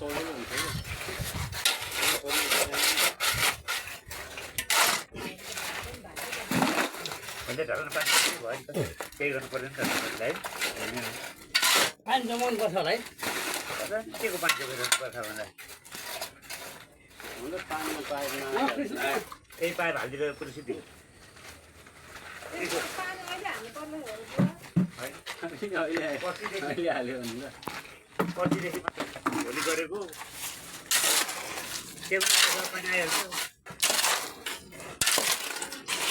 सजिलो हुन्छ कि अहिले ढल्न पानी भयो नि त केही गर्नु पर्दैन त है पानी जमाउनु पर्छ होला है के को पानी जमाउनु पर्छ भन्दा हुन्छ पानीमा पाइप त्यही पाइप हालिदिएर पुरै सिद्धि अहिले हाल्यो भने त पर्सिदेखि भोलि गरेको टेबलमा पानी आइहाल्छ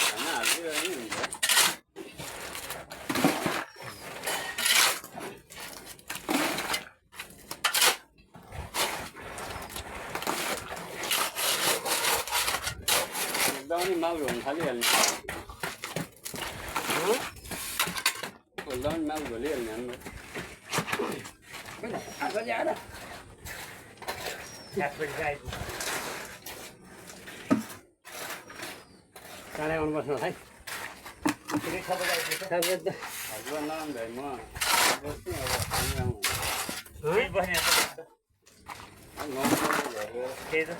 खाना हालिदियो भने हुन्छ एकदमै माउरो हुन थालिहाल्ने खोल्दा पनि माउ भोलिहाल्ने हाम्रो चाँडै आउनुपर्छ होला है हजुर नराम्रो भाइ म बस्छु अब हामी आउँ त्यही त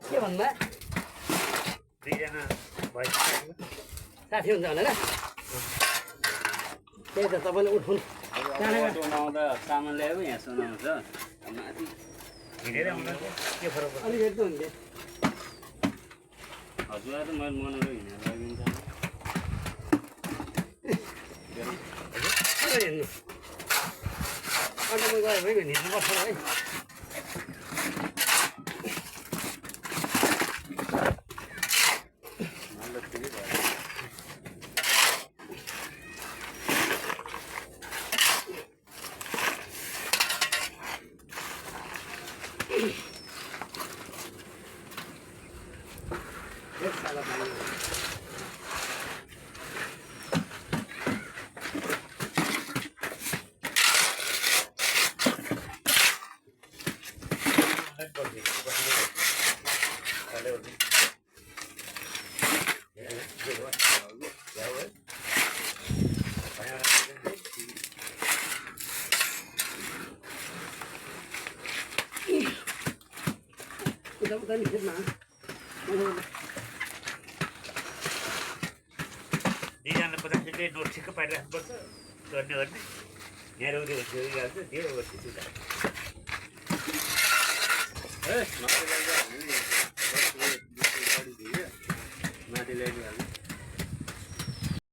के भन्दा दुईजना भइसक्यो साथी हुन्छ भनेर त्यही त तपाईँले उठ्नु सुनाउँदा सामान ल्यायो यहाँ सुनाउँछ माथि हिँडेर आउनु के फरक पर्छ अलिकति त हुन्थ्यो हजुरलाई त मैले मनाएर हिँडेर लगिन्छ कहिले हिँड्नु अटोमा गयो भने हिँड्नुपर्छ है udah nih fit mah di jangan lepas itu notis kepada bos kerana nyari udah curi gitu dia waktu itu dah mati lagi